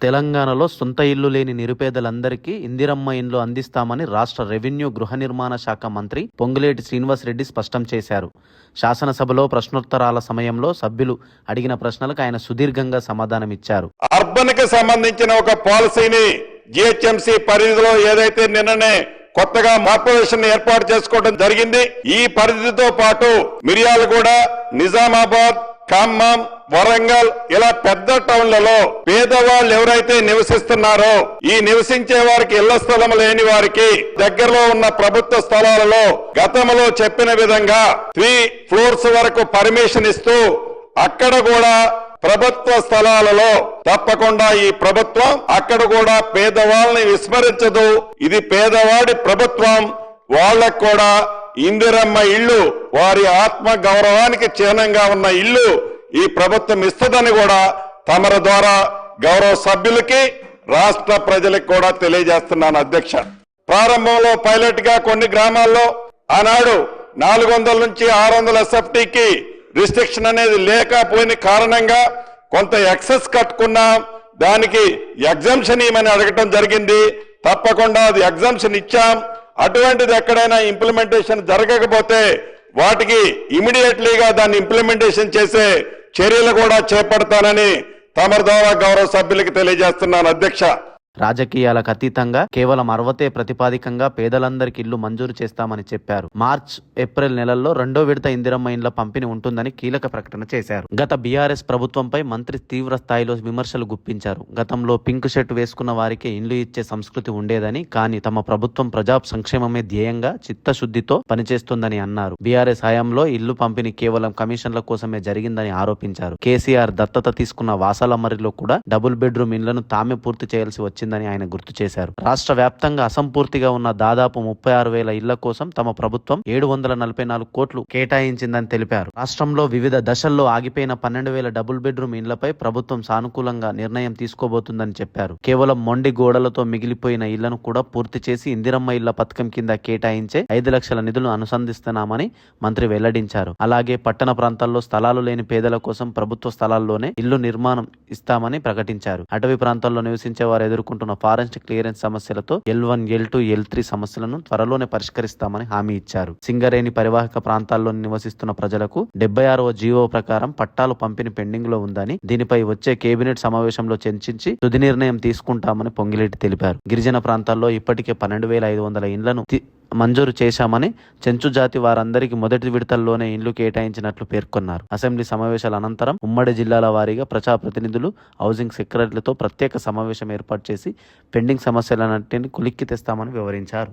తెలంగాణలో సొంత ఇల్లు లేని నిరుపేదలందరికీ ఇందిరమ్మ ఇండ్లు అందిస్తామని రాష్ట్ర రెవెన్యూ గృహ నిర్మాణ శాఖ మంత్రి పొంగులేటి శ్రీనివాసరెడ్డి స్పష్టం చేశారు. శాసనసభలో ప్రశ్నోత్తరాల సమయంలో సభ్యులు అడిగిన ప్రశ్నలకు ఆయన సుదీర్ఘంగా సమాధానమిచ్చారు. అర్బన్ కి సంబంధించిన ఒక పాలసీని జిహెచ్ఎంసీ పరిధిలో ఏదైతే నిన్ననే కొత్తగా కార్పొరేషన్ ఏర్పాటు చేసుకోవడం జరిగింది. ఈ పరిధితో పాటు మిర్యాలగూడ, నిజామాబాద్, ఖమ్మం, వరంగల్ ఇలా పెద్ద టౌన్లలో పేదవాళ్ళు ఎవరైతే నివసిస్తున్నారో ఈ నివసించే వారికి ఇళ్ల స్థలం లేని వారికి దగ్గరలో ఉన్న ప్రభుత్వ స్థలాలలో గతంలో చెప్పిన విధంగా 3 ఫ్లోర్స్ వరకు పర్మిషన్ ఇస్తూ అక్కడ కూడా ప్రభుత్వ స్థలాలలో తప్పకుండా ఈ ప్రభుత్వం అక్కడ కూడా పేదవాళ్ళని విస్మరించదు. ఇది పేదవాడి ప్రభుత్వం. వాళ్ళకు కూడా ఇందిరమ్మ ఇల్లు, వారి ఆత్మ గౌరవానికి చిహ్నంగా ఉన్న ఇల్లు ఈ ప్రభుత్వం ఇస్తుందని కూడా తమరి ద్వారా గౌరవ సభ్యులకి రాష్ట్ర ప్రజలకు కూడా తెలియజేస్తున్నాను. అధ్యక్ష, ప్రారంభంలో పైలట్ గా కొన్ని గ్రామాల్లో ఆనాడు 400 నుంచి 600 ఎస్ఎఫ్టీకి రిస్ట్రిక్షన్ అనేది లేకపోయిన కారణంగా కొంత ఎక్సెస్ కట్టుకున్నాం. దానికి ఎగ్జంప్షన్ ఇవ్వమని అడగటం జరిగింది. తప్పకుండా అది ఎగ్జంప్షన్ ఇచ్చాం. అటువంటిది ఎక్కడైనా ఇంప్లిమెంటేషన్ జరగకపోతే వాటికి ఇమీడియట్లీగా దాన్ని ఇంప్లిమెంటేషన్ చేసే చర్యలు కూడా చేపడతానని తమరి ద్వారా గౌరవ సభ్యులకి తెలియజేస్తున్నాను. అధ్యక్ష, రాజకీయాలకు అతీతంగా కేవలం 60 ప్రతిపాదికంగా పేదలందరికీ ఇల్లు మంజూరు చేస్తామని చెప్పారు. మార్చ్, ఏప్రిల్ నెలల్లో 2వ విడత ఇందిరమ్మ ఇండ్ల పంపిణీ ఉంటుందని కీలక ప్రకటన చేశారు. గత బీఆర్ఎస్ ప్రభుత్వంపై మంత్రి తీవ్ర స్థాయిలో విమర్శలు గుప్పించారు. గతంలో పింక్ షర్ట్ వేసుకున్న వారికి ఇండ్లు ఇచ్చే సంస్కృతి ఉండేదని, కానీ తమ ప్రభుత్వం ప్రజా సంక్షేమమే ధ్యేయంగా చిత్తశుద్ధితో పనిచేస్తుందని అన్నారు. బీఆర్ఎస్ హయాంలో ఇల్లు పంపిణీ కేవలం కమిషన్ల కోసమే జరిగిందని ఆరోపించారు. కేసీఆర్ దత్తత తీసుకున్న వాసాలమర్రిలో కూడా డబుల్ బెడ్రూమ్ ఇండ్లను తామే పూర్తి చేయాల్సి వచ్చిందని ఆయన గుర్తు చేశారు. రాష్ట్ర వ్యాప్తంగా అసంపూర్తిగా ఉన్న దాదాపు 36,000 ఇళ్ల కోసం తమ ప్రభుత్వం 744 కోట్లు కేటాయించిందని తెలిపారు. రాష్ట్రంలో వివిధ దశల్లో ఆగిపోయిన 12,000 డబుల్ బెడ్రూమ్ ఇండ్లపై ప్రభుత్వం సానుకూలంగా నిర్ణయం తీసుకోబోతుందని చెప్పారు. కేవలం మొండి గోడలతో మిగిలిపోయిన ఇళ్లను కూడా పూర్తి చేసి ఇందిరమ్మ ఇళ్ల పథకం కింద కేటాయించే 5 లక్షల నిధులు అనుసంధిస్తున్నామని మంత్రి వెల్లడించారు. అలాగే పట్టణ ప్రాంతాల్లో స్థలాలు లేని పేదల కోసం ప్రభుత్వ స్థలాల్లోనే ఇల్లు నిర్మాణం ఇస్తామని ప్రకటించారు. అటవీ ప్రాంతాల్లో నివసించే వారు ఎదుర్కొంటున్న ఫారెస్ట్ క్లియరెన్స్ సమస్యలతో L1, L2, L3 సమస్యలను త్వరలోనే పరిష్కరిస్తామని హామీ ఇచ్చారు. సింగరేణి పరివాహక ప్రాంతాల్లో నివసిస్తున్న ప్రజలకు 76వ జీవో ప్రకారం పట్టాలు పంపిణీ పెండింగ్ లో ఉందని, దీనిపై వచ్చే కేబినెట్ సమావేశంలో చర్చించి తుది నిర్ణయం తీసుకుంటామని పొంగిలేటి తెలిపారు. గిరిజన ప్రాంతాల్లో ఇప్పటికే 12,500 ఇండ్లను మంజూరు చేశామని, చెంచు జాతి వారందరికీ మొదటి విడతల్లోనే ఇండ్లు కేటాయించినట్లు పేర్కొన్నారు. అసెంబ్లీ సమావేశాల అనంతరం ఉమ్మడి జిల్లాల వారీగా ప్రజాప్రతినిధులు, హౌసింగ్ సెక్రటరీలతో ప్రత్యేక సమావేశం ఏర్పాటు చేసి పెండింగ్ సమస్యలన్నింటినీ కొలిక్కి తెస్తామని వివరించారు.